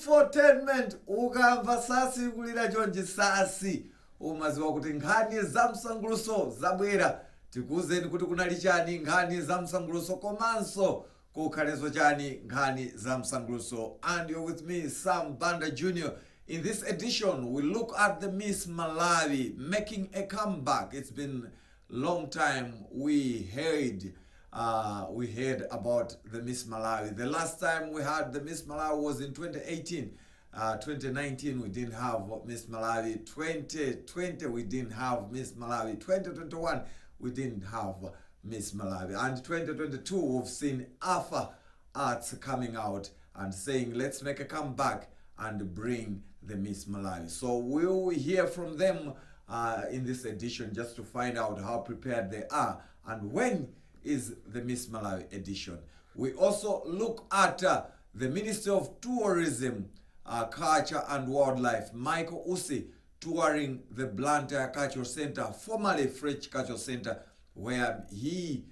Infotainment ukamva sasi kulira chonje sasi umaziwa kuti nkhani za msanguluso zabwera tikuwuzeni kuti kunali chani nkhani za msanguluso komanso kukhalezo chani nkhani za msanguluso. And you're with me, Sam Banda Jr. In this edition we look at the Miss Malawi making a comeback. It's been long time we heard about the Miss Malawi. The last time we had the Miss Malawi was in 2018. 2019 we didn't have Miss Malawi. 2020 we didn't have Miss Malawi. 2021 we didn't have Miss Malawi. And 2022 we've seen Alpha Arts coming out and saying let's make a comeback and bring the Miss Malawi. So we'll hear from them in this edition just to find out how prepared they are and when is the Miss Malawi edition. We also look at the Minister of Tourism, Culture and Wildlife, Michael Usi, touring the Blantyre Cultural Center, formerly French Cultural Center, where he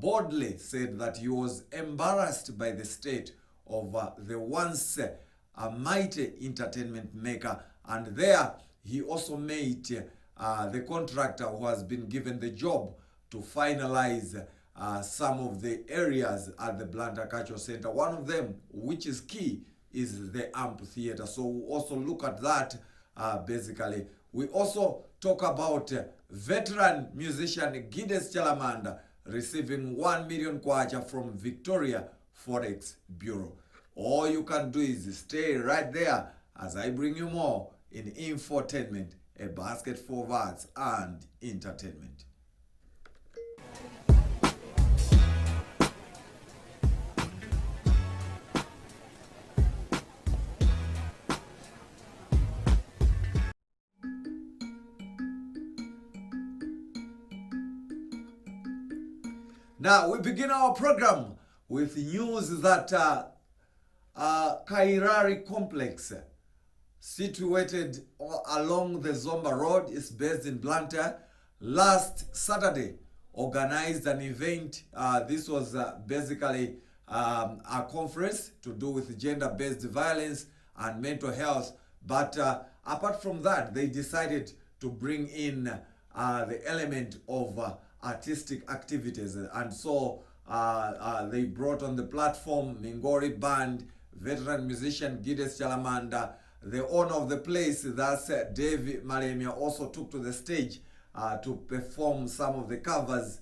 boldly said that he was embarrassed by the state of the once mighty entertainment maker. And there he also made the contractor who has been given the job to finalize some of the areas at the Blantyre Cultural Center. One of them, which is key, is the amphitheater. So we'll also look at that basically. We also talk about veteran musician Gides Chalamanda receiving 1 million kwacha from Victoria Forex Bureau. All you can do is stay right there as I bring you more in Infotainment, a basket full of arts and entertainment. Now we begin our program with news that Kairari complex, situated along the Zomba Road, is based in Blantyre. Last Saturday organized an event. This was basically a conference to do with gender-based violence and mental health. But apart from that, they decided to bring in the element of artistic activities, and so they brought on the platform Mingori Band, veteran musician Gides Chalamanda, the owner of the place, that's David Malemia, also took to the stage to perform some of the covers,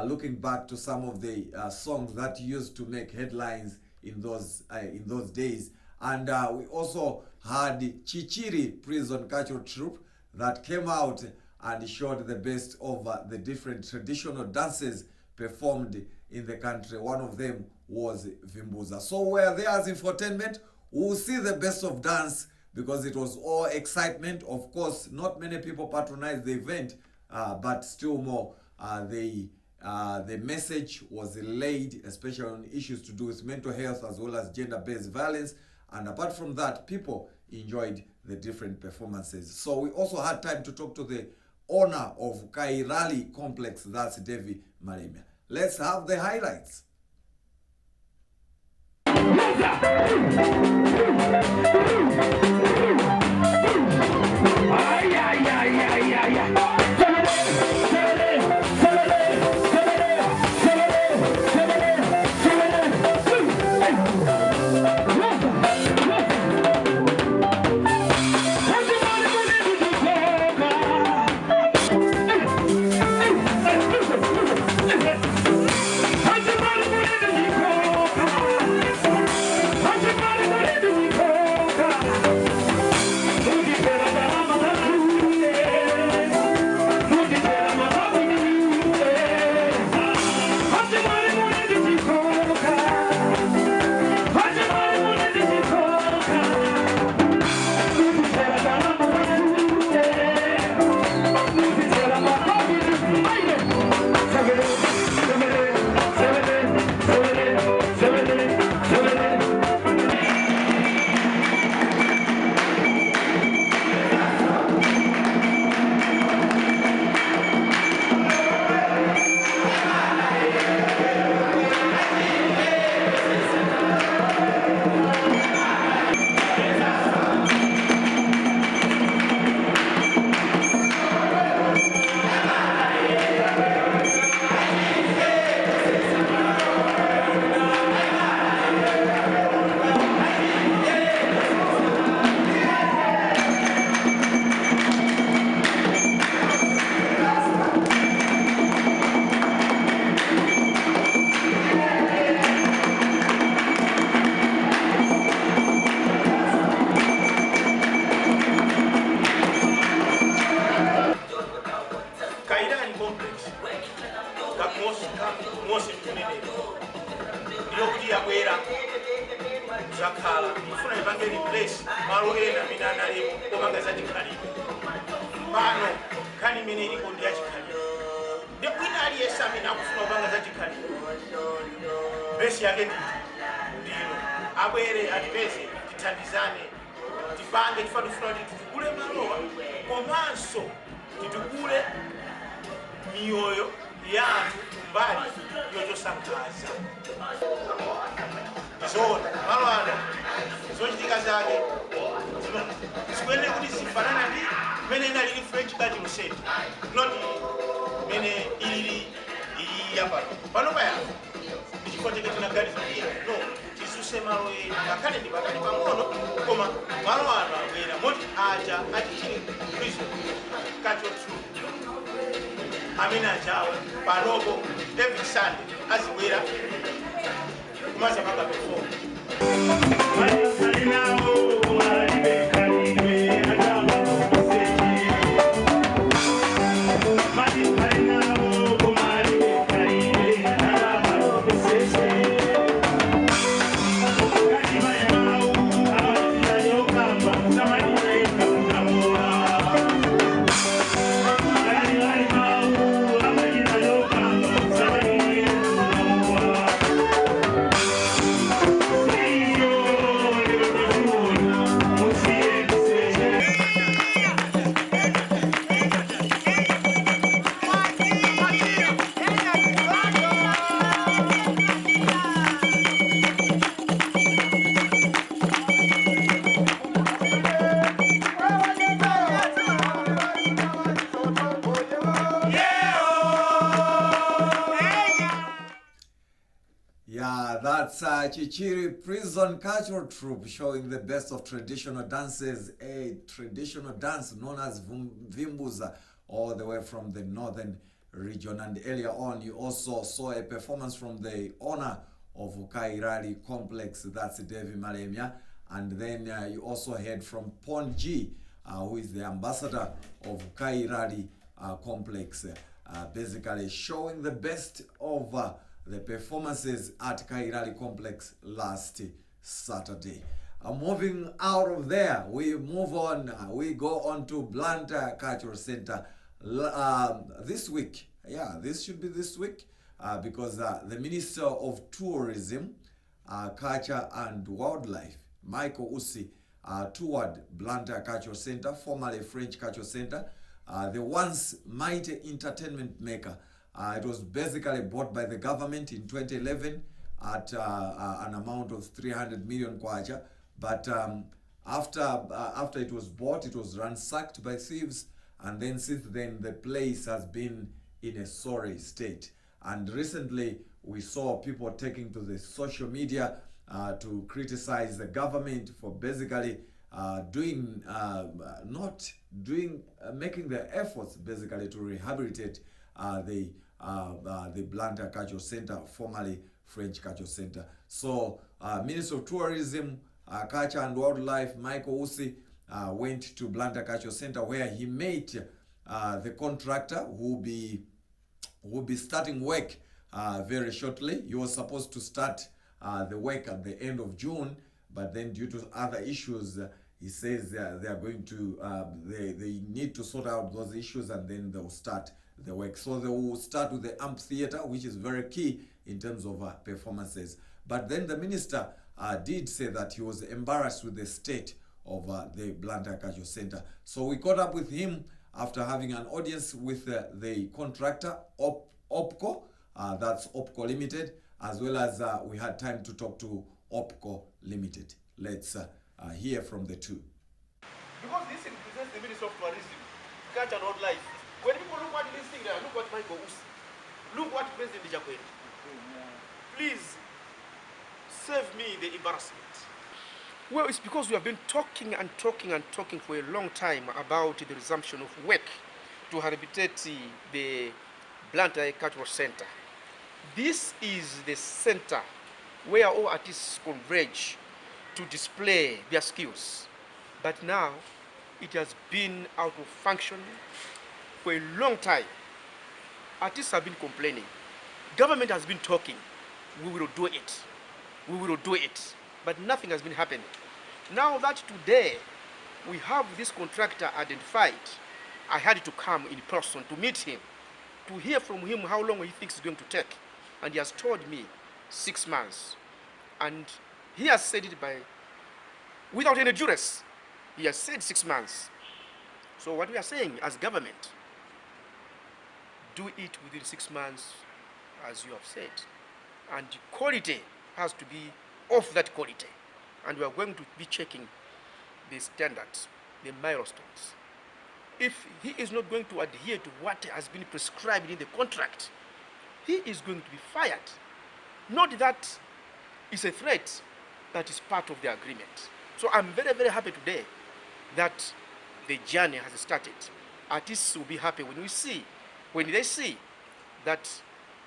looking back to some of the songs that used to make headlines in those days. And we also had Chichiri Prison Cultural Troupe that came out and showed the best of the different traditional dances performed in the country. One of them was Vimbuza. So we're there as Infotainment. We'll see the best of dance because it was all excitement. Of course, not many people patronized the event, but still more, the message was laid, especially on issues to do with mental health as well as gender-based violence. And apart from that, people enjoyed the different performances. So we also had time to talk to the owner of Kairali complex, that's David Malemia. Let's have the highlights. ndiyokuti yabwera zakhala ifuna ipange replace malo ena amene analipo komanga zachikhalidwe pano nkhani imene ilipo ndi yachikhalidwe ndi wina aliyense amene akufuna kupanga zachikhalidwe besi yake ndino abwere atipeze tithandizane tipange tifuna kuti titukule malowa komanso titukule miyoyo ya anthu mbali yochosangaza zona malo ano zochitika zake zikuyenera kuti zifanana ndi imene inalili French Cultural Center, not imene ilili yapano pano paya ndichifukwa chake tinaganiza no tisuse malo ena ngakhale ndi pakati pang'ono koma malo ano abwera moti aja achichili prison cultural troop amene ajawo panopo every Sunday azibwera kumaza panga perform That's Chichiri Prison Cultural Troupe showing the best of traditional dances, a traditional dance known as Vimbuza, all the way from the northern region. And earlier on, you also saw a performance from the owner of Kairali Complex, that's Devi Malemia. And then you also heard from Ponji, who is the ambassador of Kairali Complex, basically showing the best of the performances at Kairali Complex last Saturday. Moving out of there, we move on. We go on to Blantyre Cultural Center this week. Yeah, this should be this week because the Minister of Tourism, Culture and Wildlife, Michael Usi, toured Blantyre Cultural Center, formerly French Cultural Center, the once mighty entertainment maker. It was basically bought by the government in 2011 at an amount of 300 million kwacha. But after it was bought, it was ransacked by thieves. And then since then, the place has been in a sorry state. And recently, we saw people taking to the social media to criticize the government for basically making the efforts basically to rehabilitate the Blantyre Cultural Center, formerly French Cultural Center. So, Minister of Tourism, Culture and Wildlife, Michael Usi, went to Blantyre Cultural Center where he met the contractor who will be starting work very shortly. He was supposed to start the work at the end of June, but then due to other issues, he says they are going to, they need to sort out those issues and then they'll start the work. So they will start with the amphitheater, which is very key in terms of performances. But then the minister did say that he was embarrassed with the state of the Blantyre Cultural Center. So we caught up with him after having an audience with the contractor, OPCO, that's OPCO Limited, as well as we had time to talk to OPCO Limited. Let's hear from the two. Because this represents the Minister of Tourism, Culture and Wildlife. When people look at this thing, look what Michael Usi, look what President Jakwe. Please save me the embarrassment. Well, it's because we have been talking and talking and talking for a long time about the resumption of work to rehabilitate the Blantyre Cultural Center. This is the center where all artists converge to display their skills. But now, it has been out of function for a long time. Artists have been complaining. Government has been talking. we will do it. We will do it. But nothing has been happening. Now that today we have this contractor identified, I had to come in person to meet him, to hear from him how long he thinks it's going to take. And he has told me 6 months. And he has said it without any duress. He has said 6 months. So what we are saying as government, do it within 6 months, as you have said. And quality has to be of that quality. And we are going to be checking the standards, the milestones. If he is not going to adhere to what has been prescribed in the contract, he is going to be fired. Not that it's a threat, that is part of the agreement. So I'm very, very happy today that the journey has started. Artists will be happy when they see that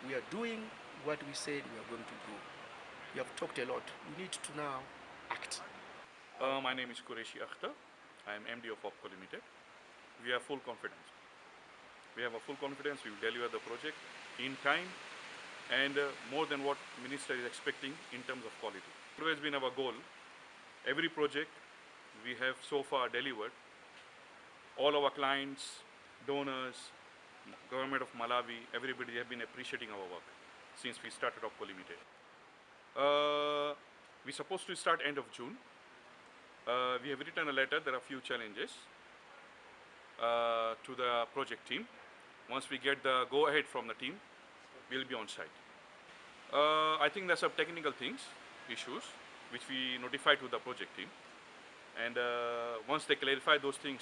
we are doing what we said we are going to do. We have talked a lot. We need to now act. My name is Qureshi Akhtar. I am MD of OPCO Limited. We have full confidence. We have a full confidence we will deliver the project in time and more than what Minister is expecting in terms of quality. It has always been our goal. Every project we have so far delivered. All our clients, donors, government of Malawi, everybody have been appreciating our work since we started OPCO Limited. We're supposed to start end of June. We have written a letter. There are a few challenges to the project team. Once we get the go-ahead from the team, we'll be on site. I think there's some technical things, issues, which we notify to the project team. And once they clarify those things,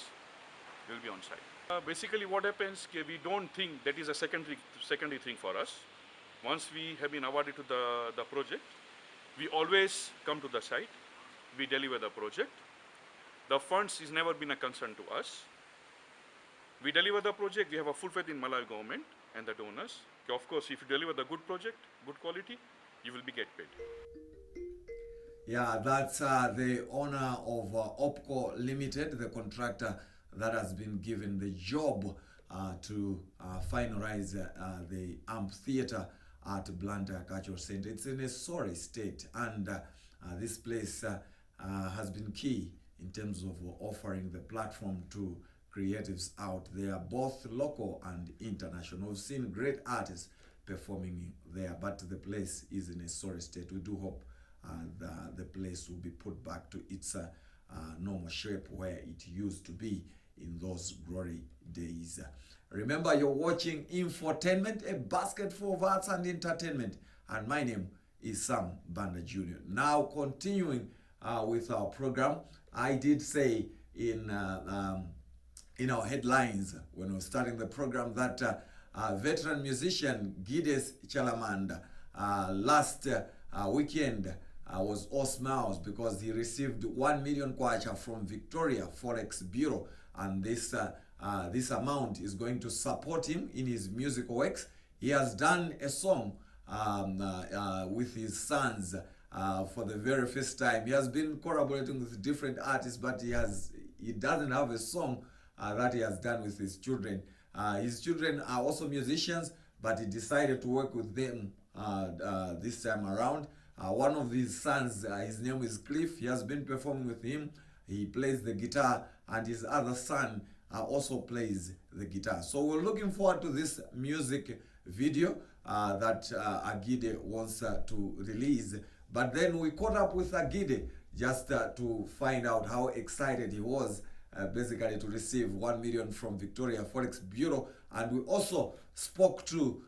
we'll be on site. Basically what happens, we don't think that is a secondary thing for us. Once we have been awarded to the project, we always come to the site, we deliver the project. The funds has never been a concern to us. We deliver the project, we have a full faith in Malawi government and the donors. Of course, if you deliver the good project, good quality, you will be get paid. Yeah, that's the owner of OPCO Limited, the contractor that has been given the job to finalize the amphitheater at Blantyre Cultural Center. It's in a sorry state, and this place has been key in terms of offering the platform to creatives out there, both local and international. We've seen great artists performing there, but the place is in a sorry state. We do hope the place will be put back to its normal shape where it used to be in those glory days. Remember, you're watching Infotainment, a basket full of arts and entertainment, and my name is Sam Banda Jr. Now, continuing with our program, I did say in our headlines when we were starting the program that veteran musician Gides Chalamanda last weekend was all smiles because he received 1 million kwacha from Victoria Forex Bureau, and this amount is going to support him in his musical works. He has done a song with his sons for the very first time. He has been collaborating with different artists, but he doesn't have a song that he has done with his children. His children are also musicians, but he decided to work with them this time around. One of his sons, his name is Cliff. He has been performing with him. He plays the guitar, and his other son also plays the guitar. So we're looking forward to this music video that Agide wants to release. But then we caught up with Agide just to find out how excited he was basically to receive 1 million from Victoria Forex Bureau. And we also spoke to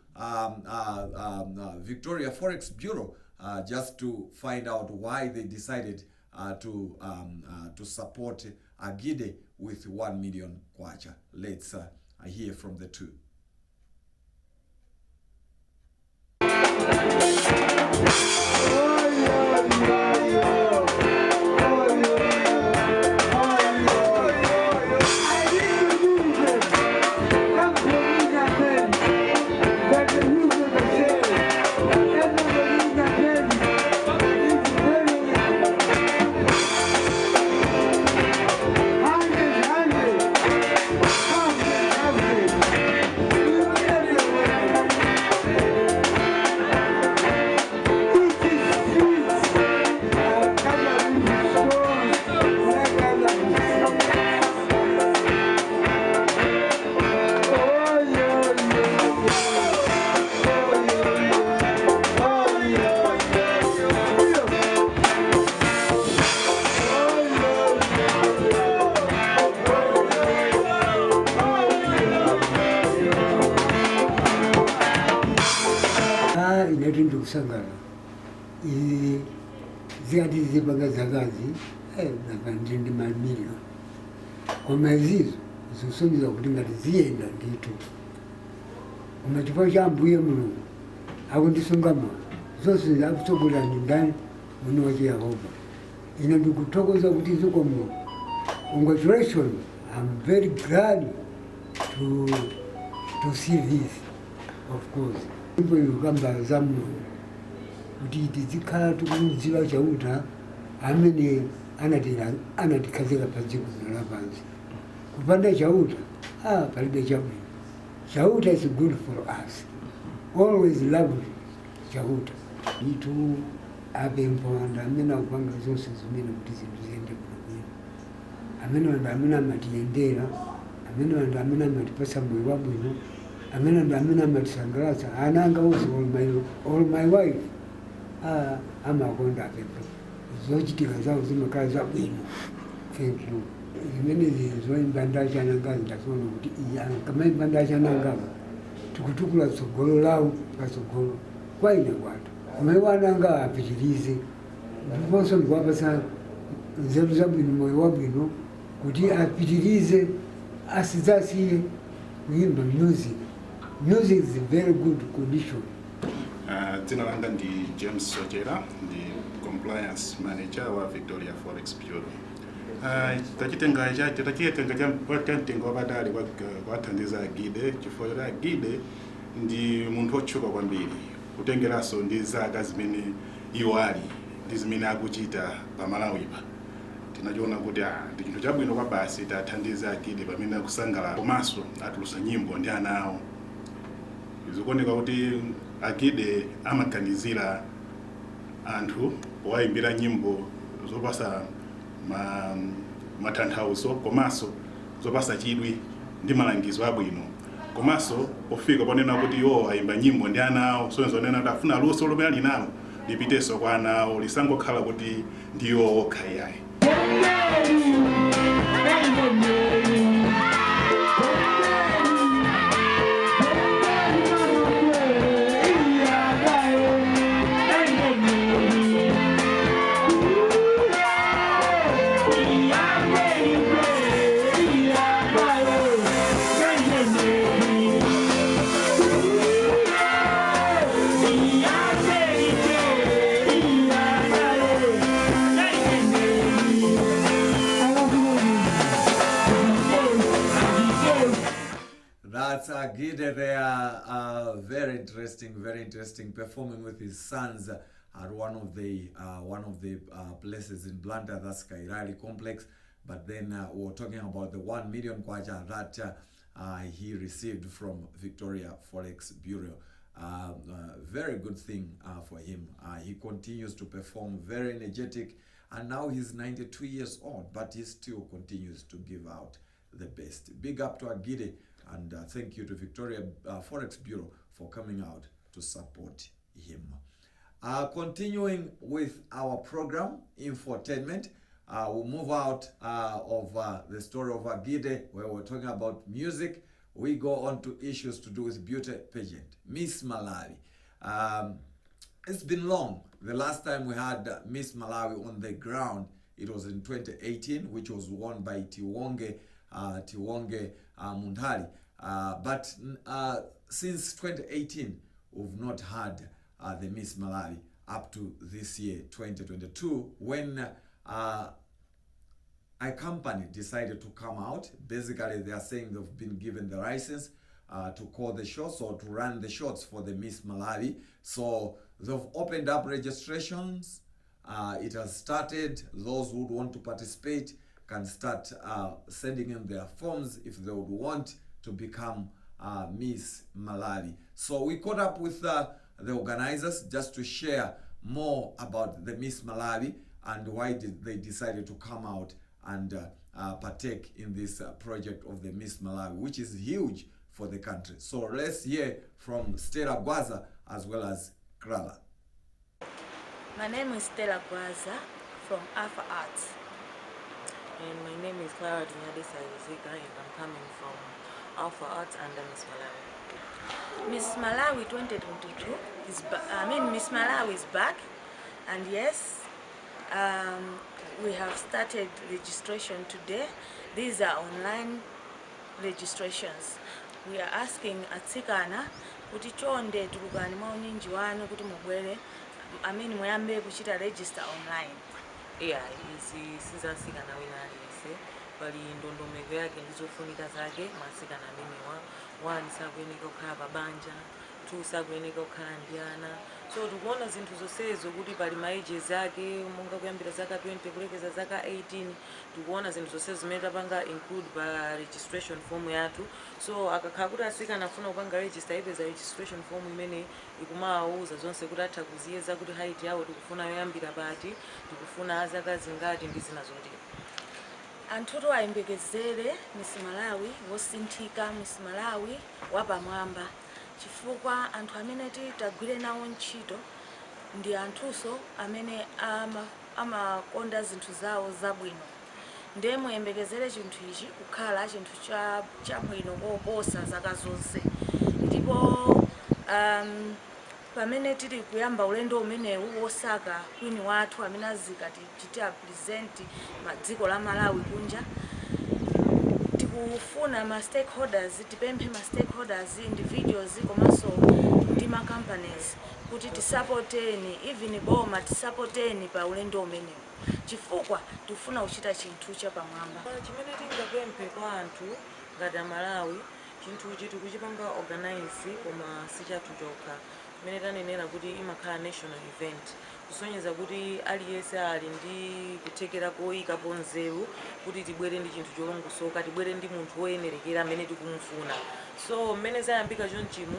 Victoria Forex Bureau just to find out why they decided to support Agide with 1 million kwacha. Let's hear from the two. kusangala izi zikati zipanga zakazi nakandindi mamiliyoni koma izizo zikusumiza kuti ngati ziyenda ndithu koma chifukwa cha Ambuye Mulungu akundisunga moyo zonse akutsogolera ndi ndani mwini wache Yehova. Ine ndikuthokoza kuti zikomo. Congratulations, I'm very glad to see this, of course. Ndipo yokamba za Mulungu kuti tizikhala tikudziwa chauta amene anatikhazika pa dziko lapansi. Kupanda chauta palibe chabwino. Chauta is good for us. Always love chauta. Itu apemphera amene akupanga zonse zimene kuti zinthu ziyende bwino. Amene amatiyendera, amene amatipasa moyo wabwino, amene amatisangalatsa ana anga onse all my wife amakonda apemphera. Zochitika zawo zimakhala zabwino. Thank you. Zimene zoimba ndachanangazi ndasona kuti kamaimba ndachanangazi tikutukula tsogolo lawo patsogolo kwaine kwathu. Kumaiwananga apitirize ndiponso ndikuwapasa nzeru zabwino moyo wabwino kuti apitirize asidzasiye kuimba music. Music is a very good condition. Dzina langa ndi James Sochera, ndi compliance manager wa Victoria Forex Bureau. Tachitenga cha mtengo wapatali kwathandiza Agide chifukwa Agide ndi munthu otchuka kwambiri kutengeraso ndi zaka zimene iwo ali ndi zimene akuchita pa Malawipa. Tinachiona kuti ndi chinthu chabwino kwa basi tathandiza Agide pamene akusangalala komanso atulusa nyimbo ndi ana awo. Zikuoneka kuti Agide amaganizira anthu owayimbira nyimbo zopasa matanthauzo komanso zopasa chidwi ndi malangizo abwino. Komanso pofika ponena kuti iwo ayimba nyimbo ndi ana awo sonzo nena kuti afuna luso lomwe ali nalo lipitenso kwa ana awo lisangokhala kuti ndiwo okha iyayi. That's Agide there, very interesting, performing with his sons at one of the places in Blantyre, that's Kairali complex. But then we're talking about the 1 million kwacha that he received from Victoria Forex Bureau. Very good thing for him. He continues to perform, very energetic, and now he's 92 years old, but he still continues to give out the best. Big up to Agide, and thank you to Victoria Forex Bureau for coming out to support him. Continuing with our program, Infotainment, we'll move out of the story of Agide, where we're talking about music. We go on to issues to do with beauty pageant. Miss Malawi. It's been long. The last time we had Miss Malawi on the ground, it was in 2018, which was won by Tiwonge Mundhali. But since 2018, we've not had the Miss Malawi up to this year, 2022, when a company decided to come out. Basically, they are saying they've been given the license to call the shots or to run the shots for the Miss Malawi. So they've opened up registrations. It has started. Those who would want to participate can start sending in their forms if they would want to become Miss Malawi. So we caught up with the organizers just to share more about the Miss Malawi and why they decided to come out and partake in this project of the Miss Malawi, which is huge for the country. So let's hear from Stella Gwaza as well as Krala. My name is Stella Gwaza from Alpha Arts. And my name is Clara Dinyadisa Yuziga, and I'm coming from Alpha Arts and Miss Malawi. Miss Malawi 2022 Miss Malawi is back, and yes, we have started registration today. These are online registrations. We are asking atsikana kuti chonde tulukani maunyinji wanu kuti mubwere muyambe kuchita register online. Yeah, izi sizasikana wina aliyese pali ndondomeko yake ndizofunika zake masikana amenewa. 1 sakuyeneka kukhala pabanja, 2 sakuyeneka kukhala ndi ana. So tikuona zinthu zonsezo kuti pali maages ake monga kuyambira zaka 20 kulekeza zaka 18. Tikuona zinthu zonsezo zimene tapanga include pa registration form yathu. So akakhala kuti asikana afuna kupanga register ipeza registration form imene ikumawuza zonse kuti atha kuziyeza kuti height yawo tikufuna yoyambira pati, tikufuna zaka zingati ndi zina zotero. Anthutu ayembekezere Miss Malawi wosinthika, Miss Malawi wapamwamba, chifukwa anthu amene tagwire nawo ntchito ndi anthuso amene amakonda zinthu zawo zabwino. Ndiye muyembekezere chinthu ichi kukhala chinthu chabwino koposa zaka zonse. Ndipo pamene tili kuyamba ulendo umenewu wosaka kwini wathu amene azika tichita present madziko la Malawi kunja, tikufuna ma stakeholders, tipemphe ma stakeholders, individuals komanso ndi ma companies kuti tisupporteni, even boma tisupporteni pa ulendo umenewu, chifukwa tikufuna kuchita chinthu chapamwamba. Chimene tingapemphe kwa anthu ngati Malawi, chinthuchi tikuchipanga organize koma sichathu chokha. Mene tanenera kuti imakhala national event, kusonyeza kuti aliyese ali ndi kuthekera koyikapo nzeru kuti tibwere ndi chinthu cholongosoka, tibwere ndi munthu woyenerekera amene tikumufuna. So mmene zayambika chonchimu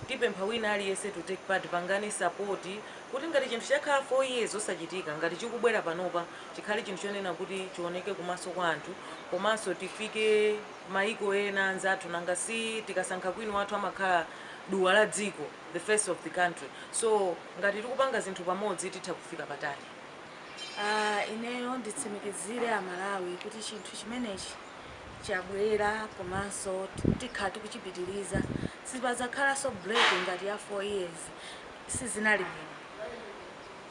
tipempha wina aliyese to take part, pangani support kuti ngati chinthu chakhala 4 years osachitika, ngati chikubwera panopa chikhale chinthu chonena kuti chioneke kumaso kwa anthu, komanso tifike maiko ena anzathu, nanga si tikasankha kwini wathu amakhala duwa la dziko, the face of the country. So ngati tikupanga zinthu pamodzi titha kufika patali. Ineyo nditsimikizire Amalawi kuti chinthu chimenechi chabwera komanso tikhala tikuchipitiriza. Sipazakhala so break ngati ya 4 years sizinali bwino.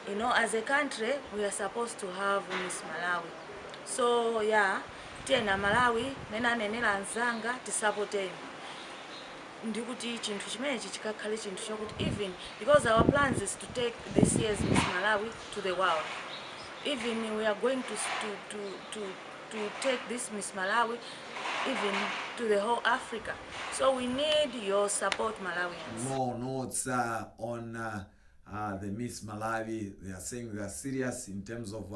You know, as a country we are supposed to have Miss Malawi. So yeah, tena Malawi nena nenera anzanga tisupporteni. Ndikuti chinthu chimenechi chikakhale chinthu chokuti even because our plans is to take this year's Miss Malawi to the world. Even we are going to take this Miss Malawi even to the whole Africa. So we need your support, Malawians. More notes on the Miss Malawi. They are saying they are serious in terms of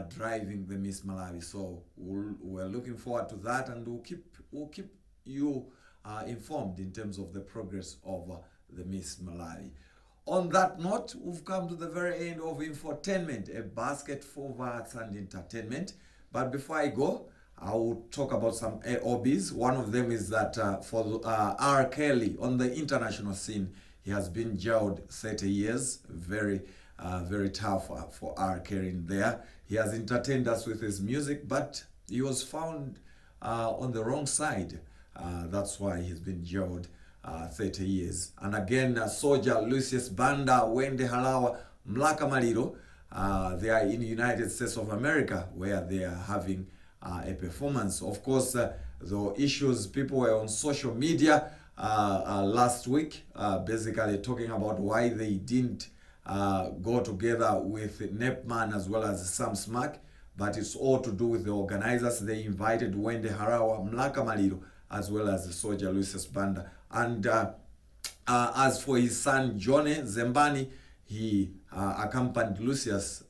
driving the Miss Malawi. So we're looking forward to that, and we'll keep you informed in terms of the progress of the Miss Malawi. On that note, we've come to the very end of Infotainment, a basket for arts and entertainment. But before I go, I will talk about some hobbies. One of them is that for R. Kelly on the international scene, he has been jailed 30 years. Very tough for R. Kelly in there. He has entertained us with his music, but he was found on the wrong side. That's why he's been jailed 30 years. And again, Soldier Lucius Banda, Wende Halawa, Mlaka Maliro, they are in the United States of America, where they are having a performance. Of course, the issues, people were on social media last week, basically talking about why they didn't go together with Nepman as well as Sam Smack, but it's all to do with the organizers. They invited Wende Harawa, Mlaka Maliro, as well as the Soldier Lucius Banda. And as for his son Johnny Zembani, he accompanied Lucius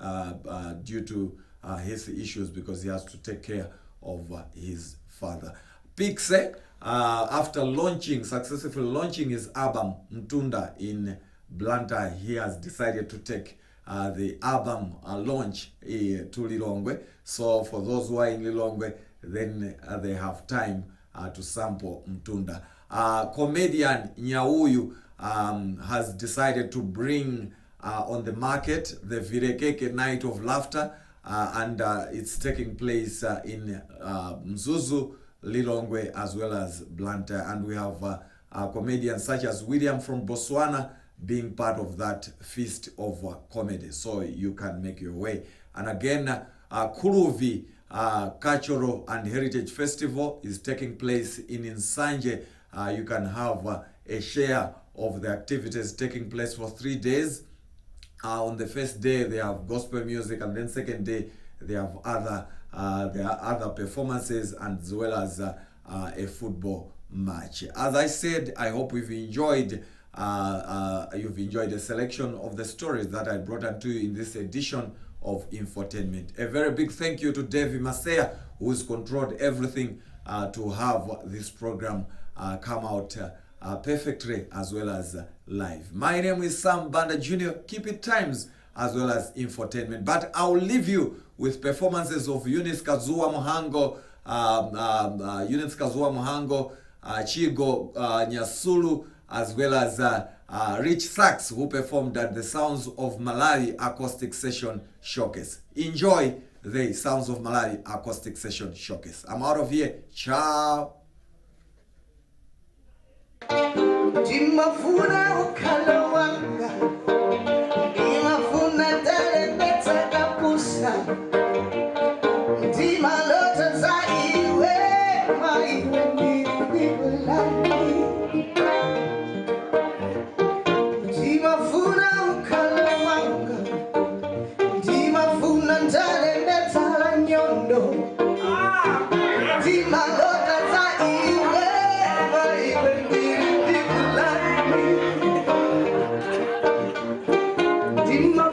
due to his issues, because he has to take care of his father. Pixe, after successfully launching his album Mtunda in Blantyre, he has decided to take the album launch to Lilongwe. So for those who are in Lilongwe, then they have time to sample Mtunda. Comedian Nyauyu has decided to bring on the market the Virekeke Night of Laughter, and it's taking place in Mzuzu, Lilongwe, as well as Blantyre. And we have comedians such as William from Botswana being part of that feast of comedy. So you can make your way. And again, Kuruvi Cultural and Heritage Festival is taking place in Nsanje. You can have a share of the activities taking place for 3 days. On the first day they have gospel music, and then second day they have other performances, and as well as a football match. As I said, I hope you've enjoyed a selection of the stories that I brought unto you in this edition of Infotainment. A very big thank you to Davy Masea, who's controlled everything to have this program come out perfectly as well as live. My name is Sam Banda Jr. Keep it times as well as Infotainment. But I'll leave you with performances of Eunice Kazua Muhango, Chigo Nyasulu, as well as Rich Sachs, who performed at the Sounds of Malawi Acoustic Session Showcase. Enjoy the Sounds of Malawi Acoustic Session Showcase. I'm out of here. Ciao. Jimafuna ukalawanga, Jimafuna dale betaka pusa, Jimalota za iwe, maiwe ni lani. Jimafuna ukalawanga, Jimafuna dale betala nyondo, Jimalota za iwe, maiwe ni Dima